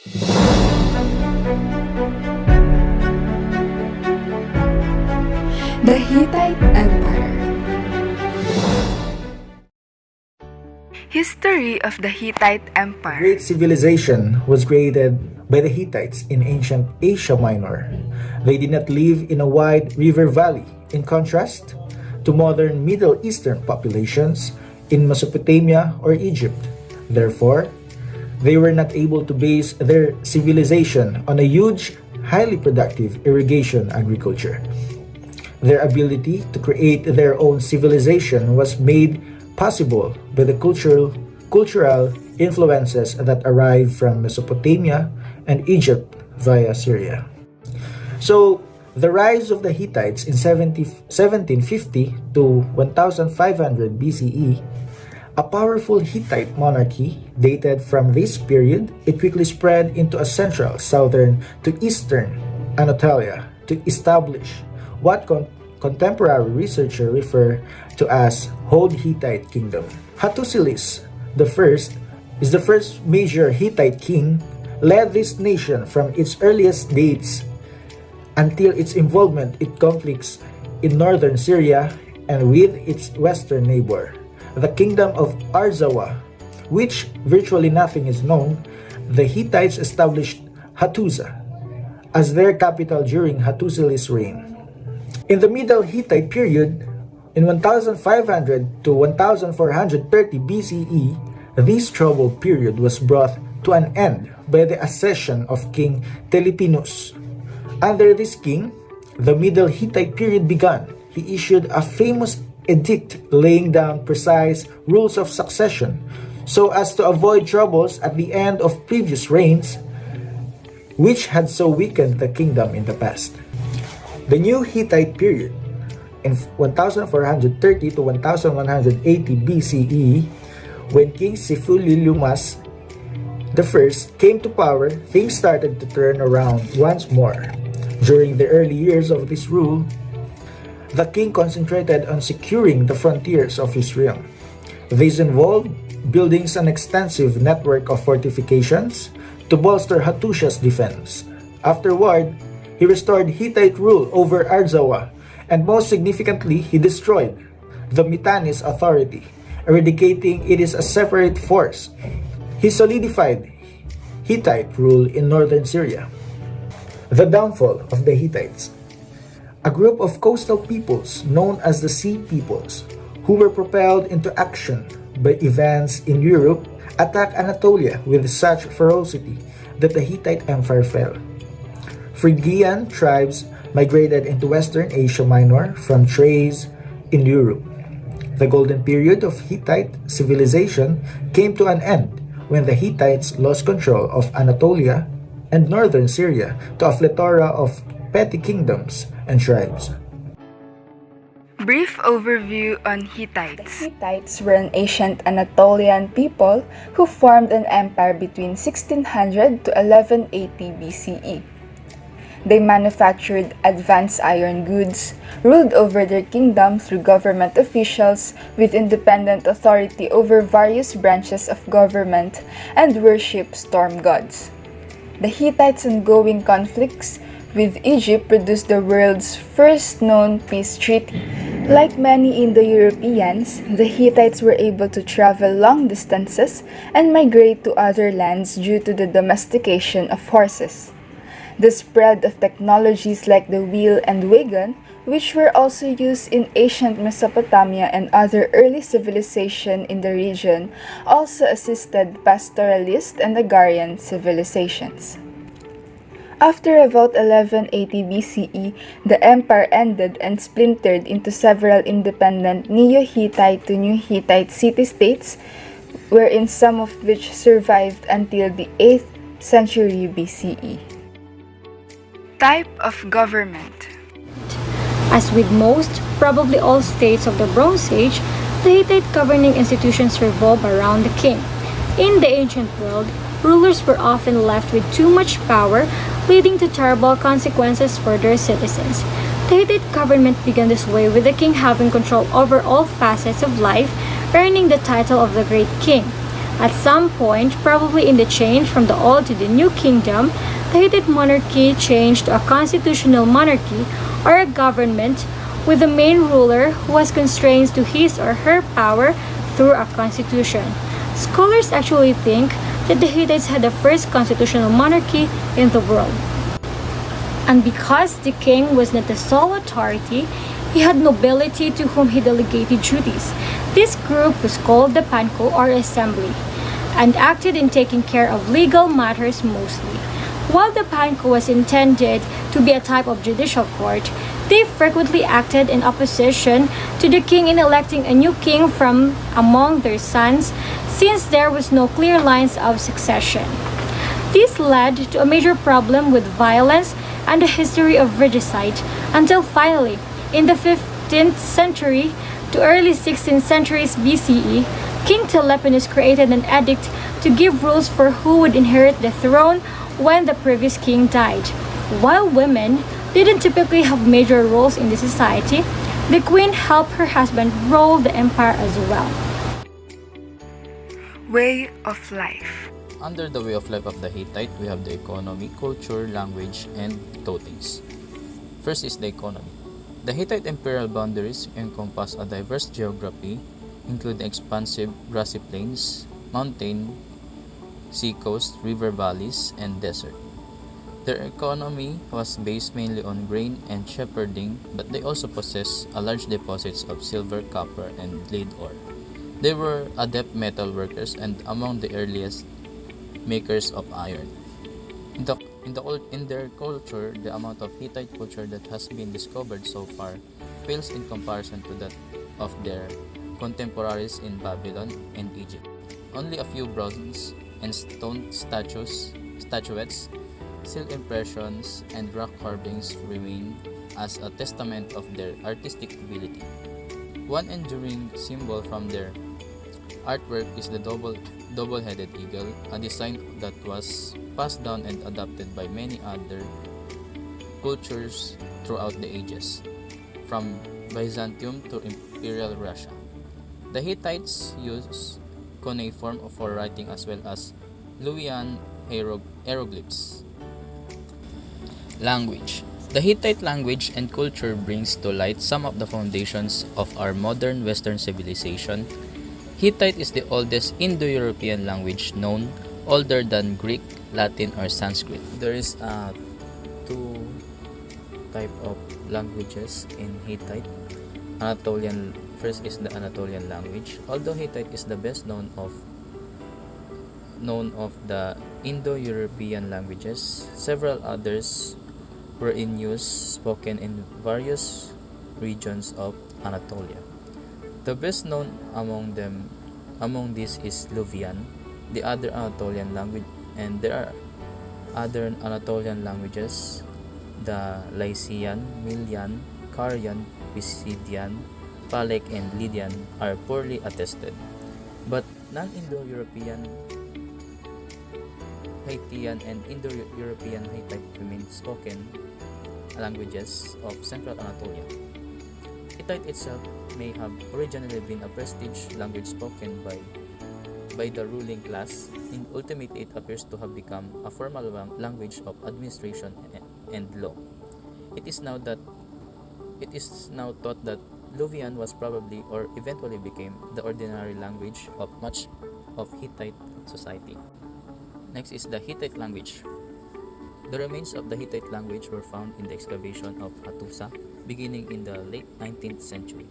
The Hittite Empire. History of the Hittite Empire. Great civilization was created by the Hittites in ancient Asia Minor. They did not live in a wide river valley, in contrast to modern Middle Eastern populations in Mesopotamia or Egypt. Therefore, they were not able to base their civilization on a huge, highly productive irrigation agriculture. Their ability to create their own civilization was made possible by the cultural influences that arrived from Mesopotamia and Egypt via Syria. So, the rise of the Hittites in 1750 to 1500 BCE, a powerful Hittite monarchy dated from this period, it quickly spread into a central, southern to eastern Anatolia to establish what contemporary researchers refer to as Whole Hittite Kingdom. Hattusilis I is the first major Hittite king, led this nation from its earliest dates until its involvement in conflicts in northern Syria and with its western neighbor, the kingdom of Arzawa, which virtually nothing is known. The Hittites established Hattusa as their capital during Hattusilis' reign. In the Middle Hittite period, in 1500 to 1430 BCE, this troubled period was brought to an end by the accession of King Telipinus. Under this king, the Middle Hittite period began. He issued a famous edict laying down precise rules of succession so as to avoid troubles at the end of previous reigns, which had so weakened the kingdom in the past. The new Hittite period, in 1430 to 1180 BCE, when King Sifuliliumas I came to power, things started to turn around once more. During the early years of this rule, the king concentrated on securing the frontiers of his realm. This involved building an extensive network of fortifications to bolster Hattusha's defense. Afterward, he restored Hittite rule over Arzawa, and most significantly, he destroyed the Mitannis authority, eradicating it as a separate force. He solidified Hittite rule in northern Syria. The downfall of the Hittites. A group of coastal peoples known as the Sea Peoples, who were propelled into action by events in Europe, attacked Anatolia with such ferocity that the Hittite Empire fell. Phrygian tribes migrated into Western Asia Minor from Thrace in Europe. The golden period of Hittite civilization came to an end when the Hittites lost control of Anatolia and northern Syria to a plethora of petty kingdoms and tribes. Brief overview on Hittites. The Hittites were an ancient Anatolian people who formed an empire between 1600 to 1180 BCE. They manufactured advanced iron goods, ruled over their kingdom through government officials with independent authority over various branches of government, and worshipped storm gods. The Hittites' ongoing conflicts with Egypt produced the world's first known peace treaty. Like many Indo-Europeans, the Hittites were able to travel long distances and migrate to other lands due to the domestication of horses. The spread of technologies like the wheel and wagon, which were also used in ancient Mesopotamia and other early civilization in the region, also assisted pastoralist and agrarian civilizations. After about 1180 BCE, the empire ended and splintered into several independent Neo-Hittite to New Hittite city-states, wherein some of which survived until the 8th century BCE. Type of government. As with most, probably all states of the Bronze Age, the Hittite governing institutions revolve around the king. In the ancient world, rulers were often left with too much power, leading to terrible consequences for their citizens. The Hittite government began this way with the king having control over all facets of life, earning the title of the Great King. At some point, probably in the change from the old to the new kingdom, the Hittite monarchy changed to a constitutional monarchy or a government with the main ruler who was constrained to his or her power through a constitution. Scholars actually think that the Hittites had the first constitutional monarchy in the world. And because the king was not the sole authority, he had nobility to whom he delegated duties. This group was called the Panko or Assembly, and acted in taking care of legal matters mostly. While the Panko was intended to be a type of judicial court, they frequently acted in opposition to the king in electing a new king from among their sons, since there was no clear lines of succession. This led to a major problem with violence and the history of regicide, until finally, in the 15th century to early 16th centuries BCE, King Teleponus created an edict to give rules for who would inherit the throne when the previous king died. While women didn't typically have major roles in the society, the queen helped her husband rule the empire as well. Way of life. Under the way of life of the Hittite, we have the economy, culture, language, and clothings. First is the economy. The Hittite imperial boundaries encompass a diverse geography, including expansive grassy plains, mountain, seacoast, river valleys, and desert. Their economy was based mainly on grain and shepherding, but they also possessed a large deposits of silver, copper, and lead ore. They were adept metal workers and among the earliest makers of iron. In their culture, the amount of Hittite culture that has been discovered so far pales in comparison to that of their contemporaries in Babylon and Egypt. Only a few bronze and stone statuettes, silk impressions, and rock carvings remain as a testament of their artistic ability. One enduring symbol from their artwork is the double-headed eagle, a design that was passed down and adopted by many other cultures throughout the ages, from Byzantium to Imperial Russia. The Hittites used cuneiform for writing as well as Luwian hieroglyphs. Language. The Hittite language and culture brings to light some of the foundations of our modern Western civilization. Hittite is the oldest Indo-European language known, older than Greek, Latin, or Sanskrit. There is two type of languages in Hittite. First is the Anatolian language. Although Hittite is the best known of the Indo-European languages, several others were in use, spoken in various regions of Anatolia. The best known among these is Luwian, the other Anatolian language, and there are other Anatolian languages, the Lycian, Milian, Carian, Pisidian, Phalaic, and Lydian are poorly attested. But non-Indo-European Haitian and Indo-European Hittite remain spoken languages of Central Anatolia. Hittite itself may have originally been a prestige language spoken by the ruling class. In ultimately, it appears to have become a formal language of administration and law. It is now thought that Luwian was probably or eventually became the ordinary language of much of Hittite society. Next is the Hittite language. The remains of the Hittite language were found in the excavation of Hattusa beginning in the late 19th century.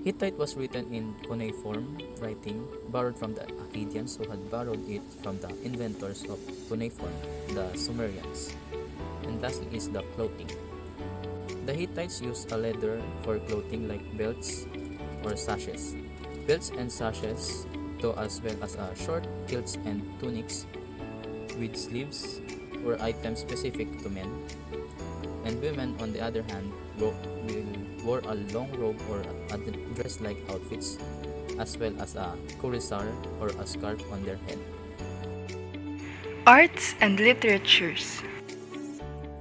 Hittite was written in cuneiform writing borrowed from the Akkadians, who had borrowed it from the inventors of cuneiform, the Sumerians. And lastly is the clothing. The Hittites used a leather for clothing like belts or sashes. Belts and sashes, though, as well as short kilts and tunics with sleeves, were items specific to men, and women, on the other hand, wore a long robe or dress-like outfits, as well as a corsar or a scarf on their head. Arts and literatures.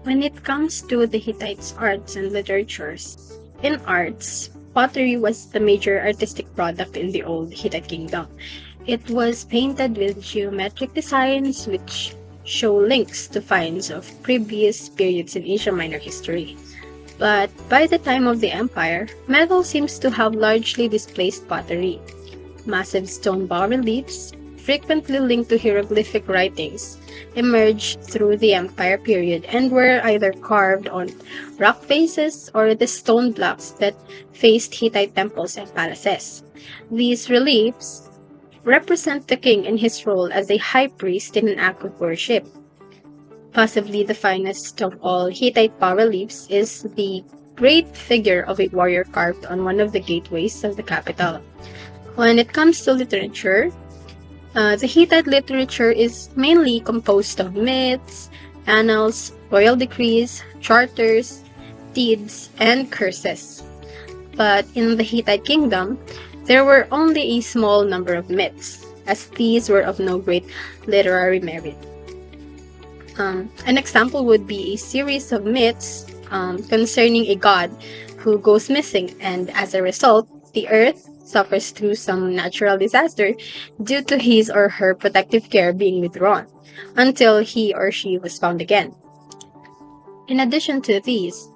When it comes to the Hittites' arts and literatures, in arts, pottery was the major artistic product in the old Hittite kingdom. It was painted with geometric designs which show links to finds of previous periods in Asia Minor history. But by the time of the empire, metal seems to have largely displaced pottery. Massive stone bas-reliefs, frequently linked to hieroglyphic writings, emerged through the empire period and were either carved on rock faces or the stone blocks that faced Hittite temples and palaces. These reliefs represent the king in his role as a high priest in an act of worship. Possibly the finest of all Hittite bas-reliefs is the great figure of a warrior carved on one of the gateways of the capital. When it comes to literature, the Hittite literature is mainly composed of myths, annals, royal decrees, charters, deeds, and curses. But in the Hittite kingdom, there were only a small number of myths, as these were of no great literary merit. An example would be a series of myths concerning a god who goes missing, and as a result, the earth suffers through some natural disaster due to his or her protective care being withdrawn, until he or she was found again. In addition to these,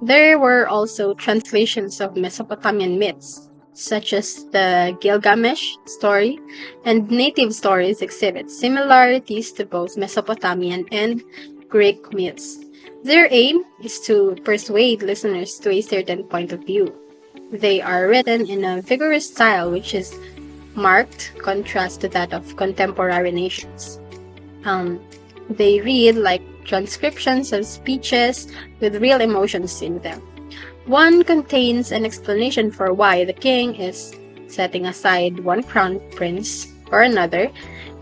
there were also translations of Mesopotamian myths, such as the Gilgamesh story, and native stories exhibit similarities to both Mesopotamian and Greek myths. Their aim is to persuade listeners to a certain point of view. They are written in a vigorous style which is marked contrast to that of contemporary nations. They read like transcriptions of speeches with real emotions in them. One contains an explanation for why the king is setting aside one crown prince for another,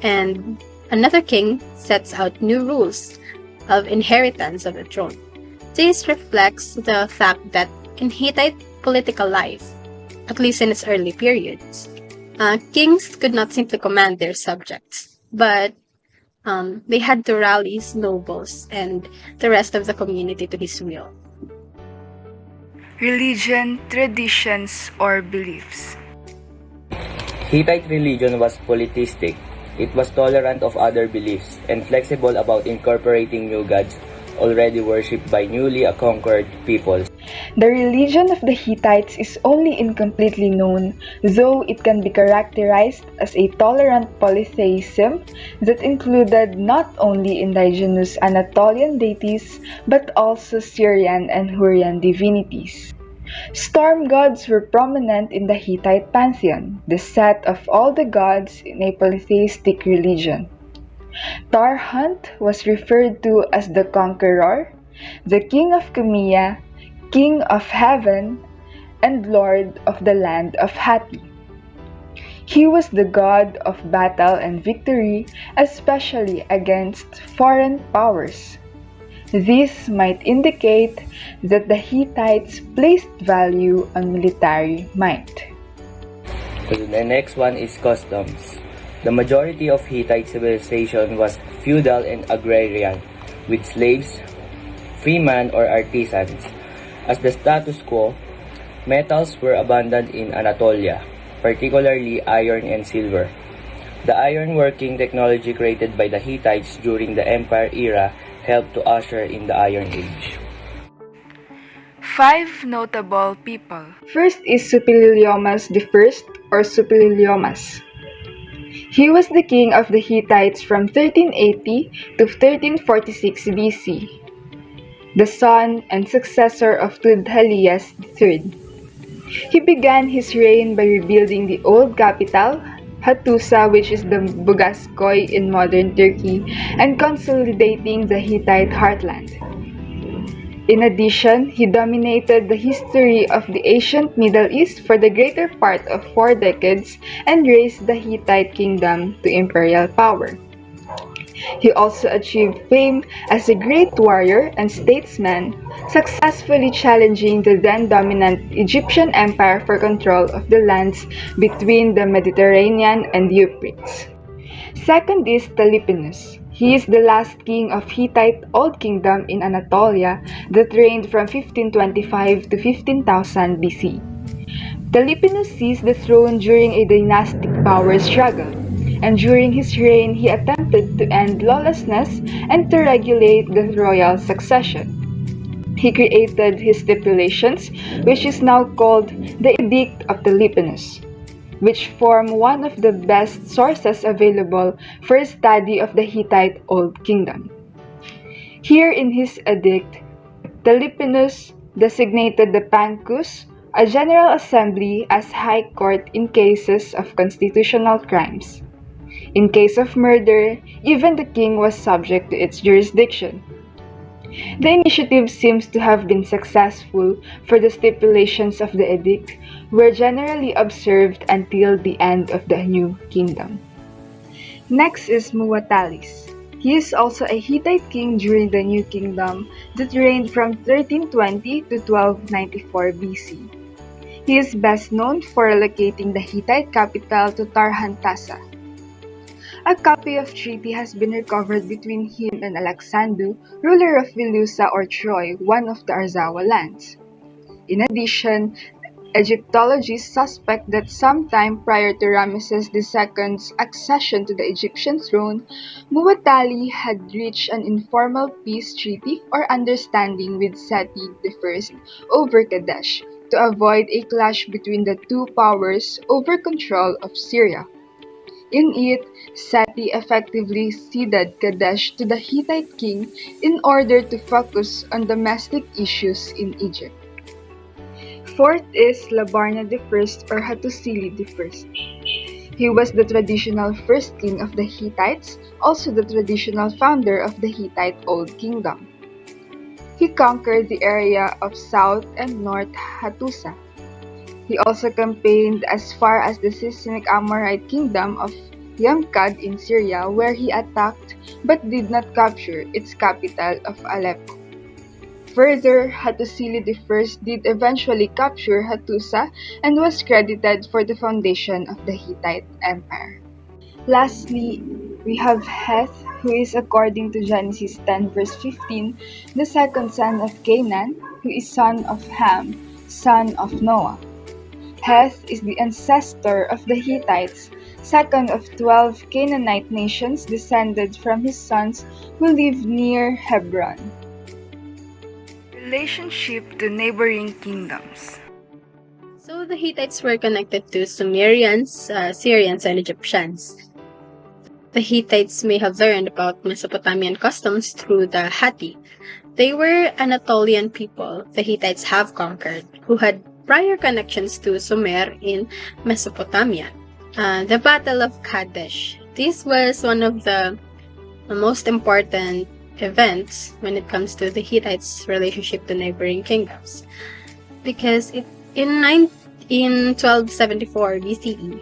and another king sets out new rules of inheritance of the throne. This reflects the fact that in Hittite political life, at least in its early periods, kings could not simply command their subjects, but they had to rally his nobles and the rest of the community to his will. Religion, traditions, or beliefs. Hittite religion was polytheistic. It was tolerant of other beliefs and flexible about incorporating new gods already worshipped by newly conquered peoples. The religion of the Hittites is only incompletely known, though it can be characterized as a tolerant polytheism that included not only indigenous Anatolian deities but also Syrian and Hurrian divinities. Storm gods were prominent in the Hittite pantheon, the set of all the gods in a polytheistic religion. Tarhunt was referred to as the Conqueror, the King of Cumia, King of Heaven, and Lord of the land of Hatti. He was the god of battle and victory, especially against foreign powers. This might indicate that the Hittites placed value on military might. So the next one is customs. The majority of Hittite civilization was feudal and agrarian, with slaves, freemen or artisans. As the status quo, metals were abundant in Anatolia, particularly iron and silver. The iron-working technology created by the Hittites during the Empire era helped to usher in the Iron Age. 5 notable people. First is Suppiluliumas I or Suppiliuliumas. He was the king of the Hittites from 1380 to 1346 BC, the son and successor of Tudhalias III. He began his reign by rebuilding the old capital, Hattusa, which is the Bogaskoy in modern Turkey, and consolidating the Hittite heartland. In addition, he dominated the history of the ancient Middle East for the greater part of 4 decades and raised the Hittite kingdom to imperial power. He also achieved fame as a great warrior and statesman, successfully challenging the then-dominant Egyptian Empire for control of the lands between the Mediterranean and Euphrates. Second is Tlepolemus. He is the last king of Hittite Old Kingdom in Anatolia that reigned from 1525 to 15,000 BC. Tlepolemus seized the throne during a dynastic power struggle. and during his reign he attempted to end lawlessness and to regulate the royal succession. He created his stipulations, which is now called the Edict of Tleponos, which form one of the best sources available for a study of the Hittite Old Kingdom. Here in his edict, Tleponos designated the Pancus, a general assembly, as high court in cases of constitutional crimes. In case of murder, even the king was subject to its jurisdiction. The initiative seems to have been successful, for the stipulations of the edict were generally observed until the end of the new kingdom. Next is Muwatallis. He is also a Hittite king during the New Kingdom that reigned from 1320 to 1294 BC. He is best known for relocating the Hittite capital to Tarhantasa. A copy of treaty has been recovered between him and Alexandru, ruler of Vilusa or Troy, one of the Arzawa lands. In addition, Egyptologists suspect that sometime prior to Ramesses II's accession to the Egyptian throne, Muwatalli had reached an informal peace treaty or understanding with Seti I over Kadesh to avoid a clash between the two powers over control of Syria. In it, Seti effectively ceded Kadesh to the Hittite king in order to focus on domestic issues in Egypt. Fourth is Labarna I or Hattusili I. He was the traditional first king of the Hittites, also the traditional founder of the Hittite Old Kingdom. He conquered the area of South and North Hattusa. He also campaigned as far as the Sismic Amorite kingdom of Yamkad in Syria, where he attacked but did not capture its capital of Aleppo. Further, Hattusili I did eventually capture Hattusa and was credited for the foundation of the Hittite Empire. Lastly, we have Heth, who is, according to Genesis 10 verse 15, the second son of Canaan, who is son of Ham, son of Noah. Heth is the ancestor of the Hittites, second of 12 Canaanite nations descended from his sons who lived near Hebron. Relationship to neighboring kingdoms. So the Hittites were connected to Sumerians, Syrians, and Egyptians. The Hittites may have learned about Mesopotamian customs through the Hatti. They were Anatolian people the Hittites have conquered, who had prior connections to Sumer in Mesopotamia. The Battle of Kadesh. This was one of the most important events when it comes to the Hittites' relationship to neighboring kingdoms, because in 1274 BCE,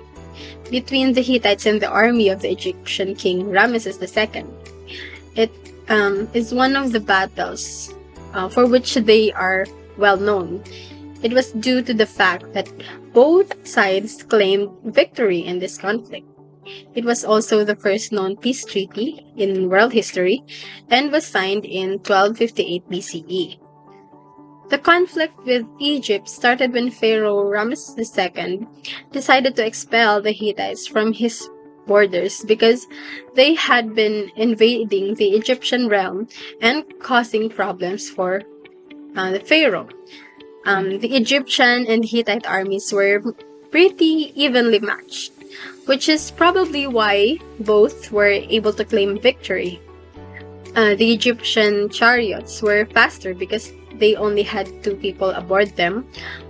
between the Hittites and the army of the Egyptian king Ramesses II, it is one of the battles for which they are well known. It was due to the fact that both sides claimed victory in this conflict. It was also the first known peace treaty in world history and was signed in 1258 BCE. The conflict with Egypt started when Pharaoh Ramesses II decided to expel the Hittites from his borders because they had been invading the Egyptian realm and causing problems for the Pharaoh. The Egyptian and Hittite armies were pretty evenly matched, which is probably why both were able to claim victory. The Egyptian chariots were faster because they only had 2 people aboard them,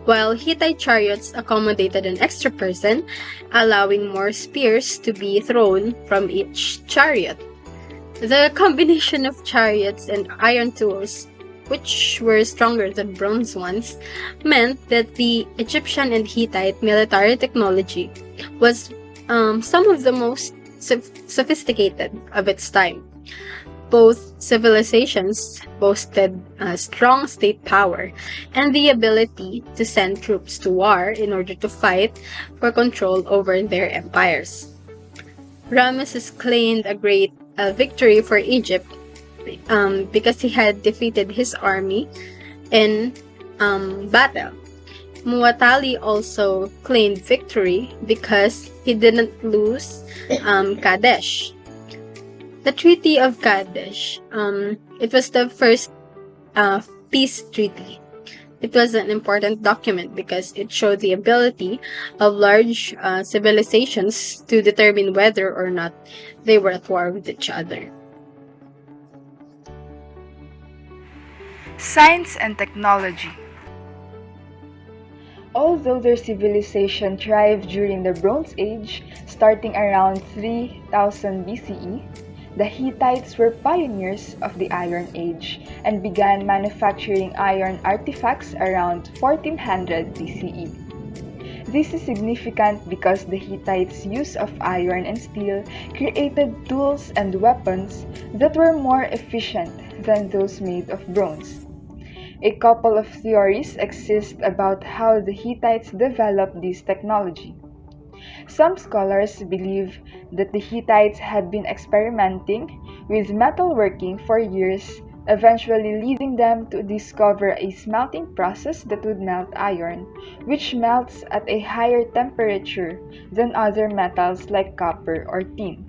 while Hittite chariots accommodated an extra person, allowing more spears to be thrown from each chariot. The combination of chariots and iron tools, which were stronger than bronze ones, meant that the Egyptian and Hittite military technology was some of the most sophisticated of its time. Both civilizations boasted strong state power and the ability to send troops to war in order to fight for control over their empires. Ramesses claimed a great victory for Egypt because he had defeated his army in battle. Muwatalli also claimed victory because he didn't lose Kadesh. The Treaty of Kadesh, it was the first peace treaty. It was an important document because it showed the ability of large civilizations to determine whether or not they were at war with each other. Science and technology. Although their civilization thrived during the Bronze Age, starting around 3000 BCE, the Hittites were pioneers of the Iron Age and began manufacturing iron artifacts around 1400 BCE. This is significant because the Hittites' use of iron and steel created tools and weapons that were more efficient than those made of bronze. A couple of theories exist about how the Hittites developed this technology. Some scholars believe that the Hittites had been experimenting with metalworking for years, eventually leading them to discover a smelting process that would melt iron, which melts at a higher temperature than other metals like copper or tin.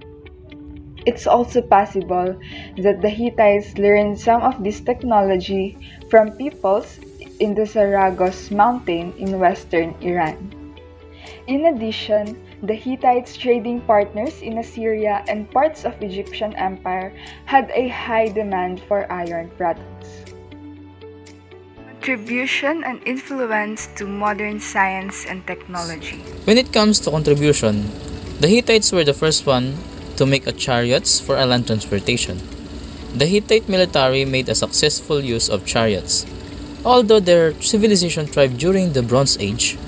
It's also possible that the Hittites learned some of this technology from peoples in the Zagros mountain in western Iran. In addition, the Hittites' trading partners in Assyria and parts of Egyptian Empire had a high demand for iron products. Contribution and influence to modern science and technology. When it comes to contribution, the Hittites were the first one to make a chariots for land transportation. The Hittite military made a successful use of chariots. Although their civilization thrived during the Bronze Age,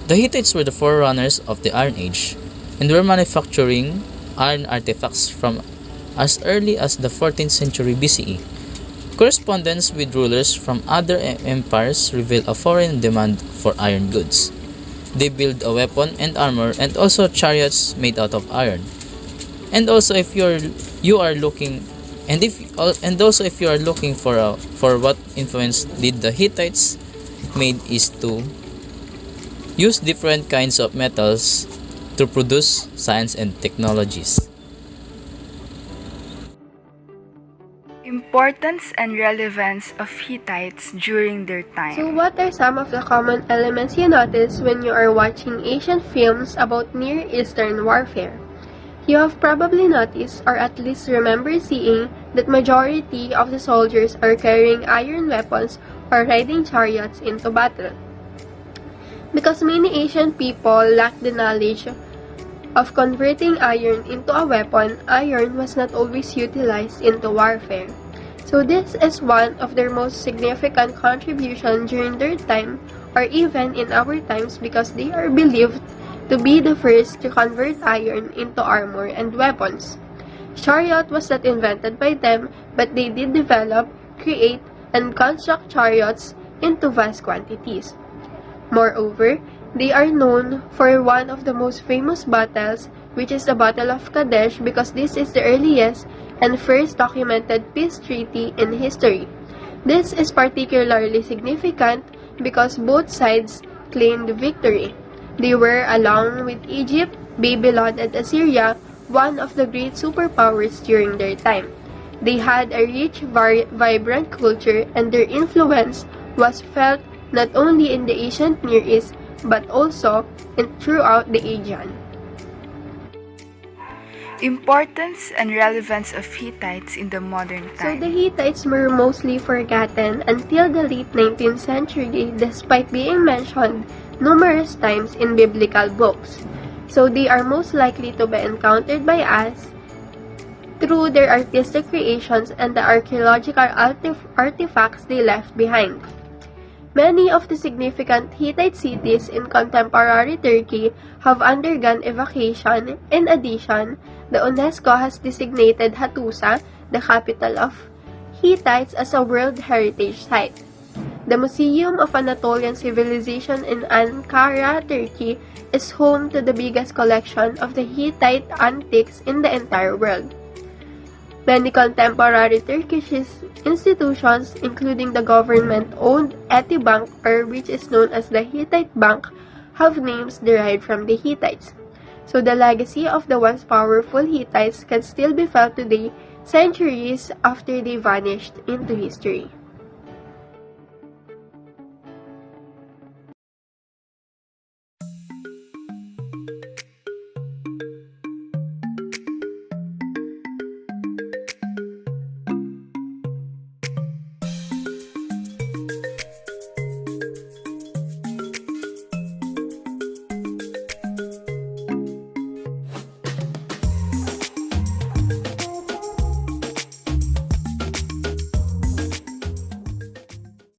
the Hittites were the forerunners of the Iron Age and were manufacturing iron artifacts from as early as the 14th century BCE. Correspondence with rulers from other empires reveal a foreign demand for iron goods. They build a weapon and armor and also chariots made out of iron. And also if you are looking for what influence did the Hittites made is to use different kinds of metals to produce science and technologies. Importance and relevance of Hittites during their time. So what are some of the common elements you notice when you are watching Asian films about Near Eastern warfare? You have probably noticed or at least remember seeing that majority of the soldiers are carrying iron weapons or riding chariots into battle. Because many Asian people lack the knowledge of converting iron into a weapon, iron was not always utilized into warfare. So this is one of their most significant contributions during their time or even in our times because they are believed to be the first to convert iron into armor and weapons. Chariot was not invented by them, but they did develop, create, and construct chariots into vast quantities. Moreover, they are known for one of the most famous battles, which is the Battle of Kadesh, because this is the earliest and first documented peace treaty in history. This is particularly significant because both sides claimed victory. They were, along with Egypt, Babylon, and Assyria, one of the great superpowers during their time. They had a rich, vibrant culture, and their influence was felt not only in the ancient Near East, but also throughout the Aegean. Importance and relevance of Hittites in the modern So time. the Hittites were mostly forgotten until the late 19th century despite being mentioned numerous times in biblical books. So they are most likely to be encountered by us through their artistic creations and the archaeological artifacts they left behind. Many of the significant Hittite cities in contemporary Turkey have undergone evacuation. In addition, the UNESCO has designated Hattusa, the capital of Hittites, as a World Heritage Site. The Museum of Anatolian Civilization in Ankara, Turkey, is home to the biggest collection of the Hittite antiques in the entire world. Many contemporary Turkish institutions, including the government-owned Etibank, or which is known as the Hittite Bank, have names derived from the Hittites. So the legacy of the once powerful Hittites can still be felt today, centuries after they vanished into history.